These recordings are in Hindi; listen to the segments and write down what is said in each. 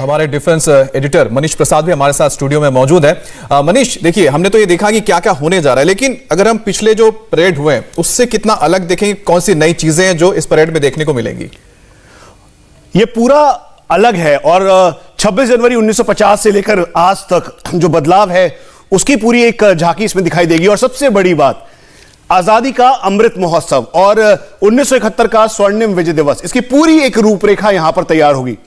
हमारे डिफेंस एडिटर मनीष प्रसाद भी हमारे साथ स्टूडियो में मौजूद है। मनीष, देखिए, हमने तो ये देखा कि क्या क्या होने जा रहा है, लेकिन अगर हम पिछले जो परेड हुए उससे कितना अलग देखेंगे, कौन सी नई चीजें हैं जो इस परेड में देखने को मिलेंगी? ये पूरा अलग है और 26 जनवरी 1950 से लेकर आज तक जो बदलाव है उसकी पूरी एक झांकी इसमें दिखाई देगी। और सबसे बड़ी बात, आजादी का अमृत महोत्सव और 1971 का स्वर्णिम विजय दिवस, इसकी पूरी एक रूपरेखा यहां पर तैयार होगी।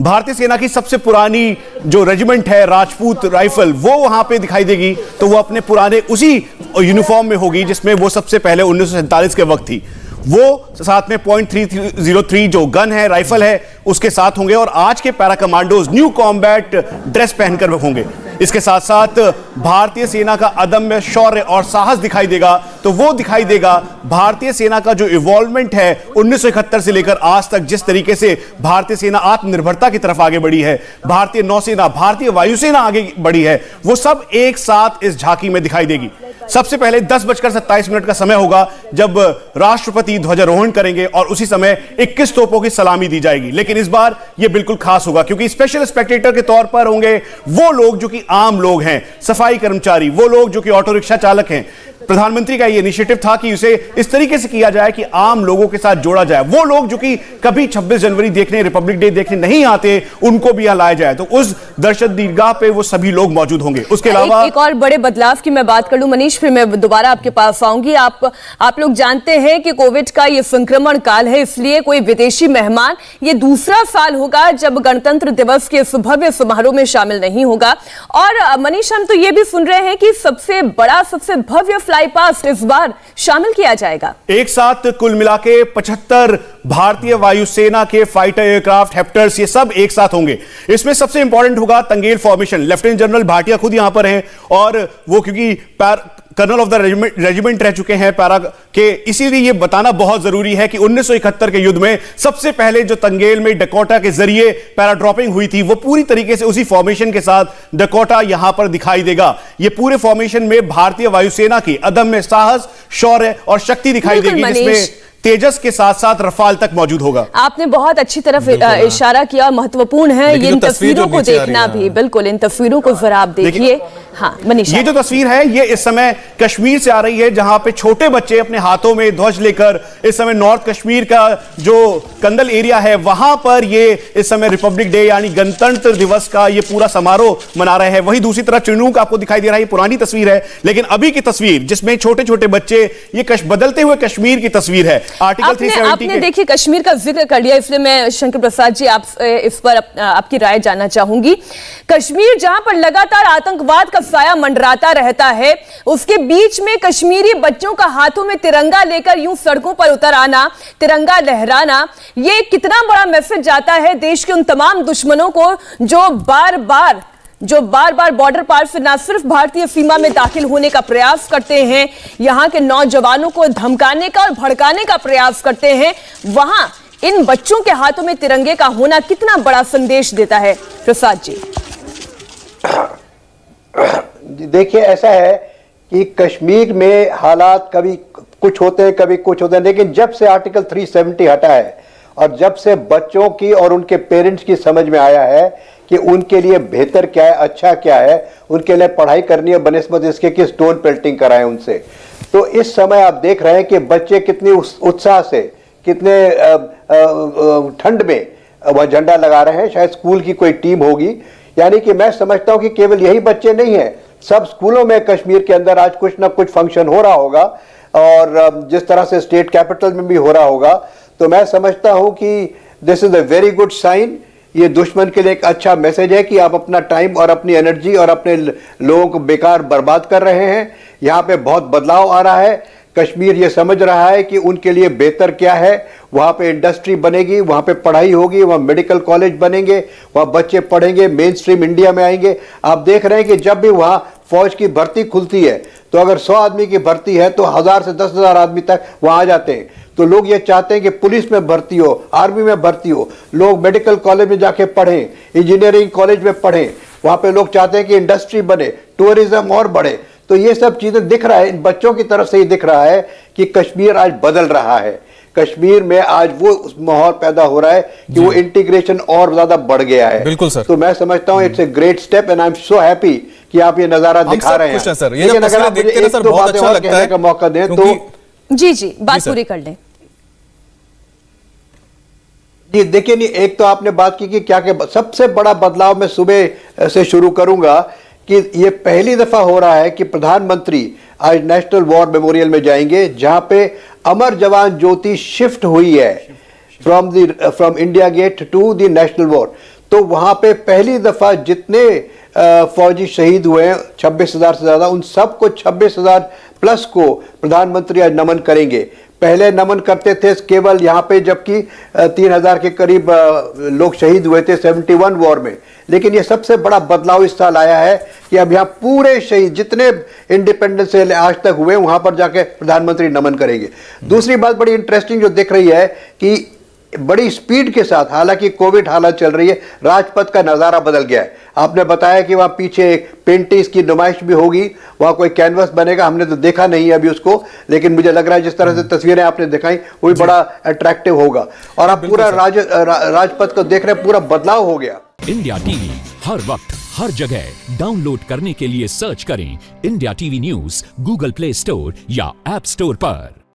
भारतीय सेना की सबसे पुरानी जो रेजिमेंट है राजपूत राइफल, वो वहां पे दिखाई देगी, तो वो अपने पुराने उसी यूनिफॉर्म में होगी जिसमें वो सबसे पहले 1947 के वक्त थी। वो साथ में .303 जो गन है, राइफल है, उसके साथ होंगे और आज के para commandos new combat dress पहनकर होंगे। इसके साथ साथ भारतीय सेना का अदम्य शौर्य और साहस दिखाई देगा। तो वो दिखाई देगा भारतीय सेना का जो इवॉल्वमेंट है 1971 से लेकर आज तक, जिस तरीके से भारतीय सेना आत्मनिर्भरता की तरफ आगे बढ़ी है, भारतीय नौसेना, भारतीय वायुसेना आगे बढ़ी है, वो सब एक साथ इस झांकी में दिखाई देगी। सबसे पहले 10:27 का समय होगा जब राष्ट्रपति ध्वजारोहण करेंगे और उसी समय 21 तोपों की सलामी दी जाएगी। लेकिन इस बार यह बिल्कुल खास होगा क्योंकि स्पेशल स्पेक्टेटर के तौर पर होंगे वो लोग जो कि आम लोग हैं, सफाई कर्मचारी, वो लोग जो कि ऑटो रिक्शा चालक हैं। प्रधानमंत्री का यह इनिशिएटिव था कि उसे इस तरीके से किया जाए कि आम लोगों के साथ जोड़ा जाए। वो लोग जो कि कभी 26 जनवरी देखने, रिपब्लिक डे देखने नहीं आते, उनको भी यहां लाया जाए। तो उस दर्शक दीर्घा पे वो सभी लोग मौजूद होंगे। उसके अलावा एक और बड़े बदलाव की मैं बात कर लूं मनीष, फिर मैं दोबारा आपके पास आऊंगी। आप लोग जानते हैं कि कोविड का ये संक्रमण काल है, इसलिए कोई विदेशी मेहमान ये दूसरा साल होगा जब गणतंत्र दिवस के इस भव्य समारोह में शामिल नहीं होगा। और मनीष, हम तो ये भी सुन रहे हैं कि सबसे बड़ा, सबसे भव्य फ्लाई पास्ट इस बार शामिल किया जाएगा। एक साथ कुल मिला के 75 भारतीय वायुसेना के फाइटर एयरक्राफ्ट, हेप्टर्स, ये सब एक साथ होंगे। इसमें सबसे इंपॉर्टेंट होगा तंगेल फॉर्मेशन। लेफ्टिनेंट जनरल भाटिया खुद यहां पर हैं और वो क्योंकि कर्नल ऑफ द रेजिमेंट रह चुके हैं पैरा के, इसीलिए यह बताना बहुत जरूरी है कि 1971 के युद्ध में सबसे पहले जो तंगेल में डकोटा के जरिए पैरा ड्रॉपिंग हुई थी, वो पूरी तरीके से उसी फॉर्मेशन के साथ डकोटा यहां पर दिखाई देगा। यह पूरे फॉर्मेशन में भारतीय वायुसेना की अदम्य साहस, शौर्य और शक्ति दिखाई देगी, जिसमें तेजस के साथ साथ रफाल तक मौजूद होगा। आपने बहुत अच्छी तरफ इशारा किया, महत्वपूर्ण है ये इन तस्वीरों को देखना भी। बिल्कुल, इन तस्वीरों को जरा आप देखिए। हाँ मनीष, ये जो तस्वीर है ये इस समय कश्मीर से आ रही है, जहां पे छोटे बच्चे अपने हाथों में ध्वज लेकर इस समय नॉर्थ कश्मीर का जो कंदल एरिया है वहां पर ये इस समय रिपब्लिक डे यानी गणतंत्र दिवस का ये पूरा समारोह मना रहे हैं। वहीं दूसरी तरफ चिनूक आपको दिखाई दे रहा है, पुरानी तस्वीर है, लेकिन अभी की तस्वीर जिसमें छोटे छोटे बच्चे, ये बदलते हुए कश्मीर की तस्वीर है। आर्टिकल 370 आपने देखिए कश्मीर का जिक्र कर लिया, इसलिए मैं शंकर प्रसाद जी आप इस पर आपकी राय जानना चाहूंगी। कश्मीर जहां पर लगातार आतंकवाद का साया मंडराता रहता है, उसके बीच में कश्मीरी बच्चों का हाथों में तिरंगा लेकर यूं सड़कों पर उतर आना, तिरंगा लहराना, ये कितना बड़ा मैसेज जाता है देश के उन तमाम दुश्मनों को जो बार बार बॉर्डर पार से ना सिर्फ भारतीय सीमा में दाखिल होने का प्रयास करते हैं, यहां के नौजवानों को धमकाने का और भड़काने का प्रयास करते हैं। वहां इन बच्चों के हाथों में तिरंगे का होना कितना बड़ा संदेश देता है प्रसाद जी? देखिए, ऐसा है कि कश्मीर में हालात कभी कुछ होते हैं, कभी कुछ होते हैं, लेकिन जब से आर्टिकल 370 हटा है और जब से बच्चों की और उनके पेरेंट्स की समझ में आया है कि उनके लिए बेहतर क्या है, अच्छा क्या है, उनके लिए पढ़ाई करनी है बनिस्बत इसके कि स्टोन पेल्टिंग कराएं उनसे, तो इस समय आप देख रहे हैं कि बच्चे कितनी उत्साह से, कितने ठंड में वह झंडा लगा रहे हैं। शायद स्कूल की कोई टीम होगी, यानी कि मैं समझता हूं कि केवल यही बच्चे नहीं हैं, सब स्कूलों में कश्मीर के अंदर आज कुछ ना कुछ फंक्शन हो रहा होगा और जिस तरह से स्टेट कैपिटल में भी हो रहा होगा। तो मैं समझता हूं कि this is a very good sign. ये दुश्मन के लिए एक अच्छा मैसेज है कि आप अपना टाइम और अपनी एनर्जी और अपने लोगों को बेकार बर्बाद कर रहे हैं। यहाँ पे बहुत बदलाव आ रहा है। कश्मीर ये समझ रहा है कि उनके लिए बेहतर क्या है। वहाँ पे इंडस्ट्री बनेगी, वहाँ पे पढ़ाई होगी, वहाँ मेडिकल कॉलेज बनेंगे, वहाँ बच्चे पढ़ेंगे, मेन स्ट्रीम इंडिया में आएंगे। आप देख रहे हैं कि जब भी वहाँ फौज की भर्ती खुलती है तो अगर 100 आदमी की भर्ती है तो 1000 से 10,000 आदमी तक वहाँ आ जाते हैं। तो लोग ये चाहते हैं कि पुलिस में भर्ती हो, आर्मी में भर्ती हो, लोग मेडिकल कॉलेज में जाके पढ़ें, इंजीनियरिंग कॉलेज में पढ़ें। वहाँ पे लोग चाहते हैं कि इंडस्ट्री बने, टूरिज्म और बढ़े। तो ये सब चीज़ें दिख रहा है, इन बच्चों की तरफ से ही दिख रहा है कि कश्मीर आज बदल रहा है। कश्मीर में आज वो माहौल पैदा हो रहा है कि वो इंटीग्रेशन और ज्यादा बढ़ गया है। बिल्कुल सर। तो मैं समझता हूं it's a great step and I am so happy कि आप ये नजारा दिखा रहे हैं। सर ये लेकिन जब अगर आप तस्वीरें मुझे देखते हैं एक सर दो बहुत बातें अच्छा और लगता कहने है का मौका दें तो जी बात सर। पूरी कर लें। जी देखिए, नहीं एक तो आपने बात की कि क्या क्या सबसे बड़ा बदलाव मैं सुबह से शुरू करूंगा कि ये पहली दफा हो रहा है कि प्रधानमंत्री आज नेशनल वॉर मेमोरियल में जाएंगे, जहां पे अमर जवान ज्योति शिफ्ट हुई है from India Gate to the national war. तो वहां पे पहली दफा जितने फौजी शहीद हुए हैं 26,000 से ज्यादा, उन सबको 26,000 प्लस को प्रधानमंत्री आज नमन करेंगे। पहले नमन करते थे केवल यहाँ पे, जबकि 3,000 के करीब लोग शहीद हुए थे 71 वॉर में। लेकिन ये सबसे बड़ा बदलाव इस साल आया है कि अब यहाँ पूरे शहीद जितने इंडिपेंडेंस से आज तक हुए वहां पर जाके प्रधानमंत्री नमन करेंगे। दूसरी बात बड़ी इंटरेस्टिंग जो दिख रही है कि बड़ी स्पीड के साथ, हालांकि कोविड हालत चल रही है, राजपथ का नजारा बदल गया है। आपने बताया कि वहां पीछे एक पेंटिंग्स की नुमाइश भी होगी, वहां कोई कैनवस बनेगा, हमने तो देखा नहीं है अभी उसको, लेकिन मुझे लग रहा है जिस तरह से तस्वीरें आपने दिखाई वो भी बड़ा अट्रैक्टिव होगा। और आप पूरा राजपथ को देख रहे हैं, पूरा बदलाव हो गया। इंडिया टीवी हर वक्त हर जगह डाउनलोड करने के लिए सर्च करें India TV news Google play store या ऐप स्टोर पर।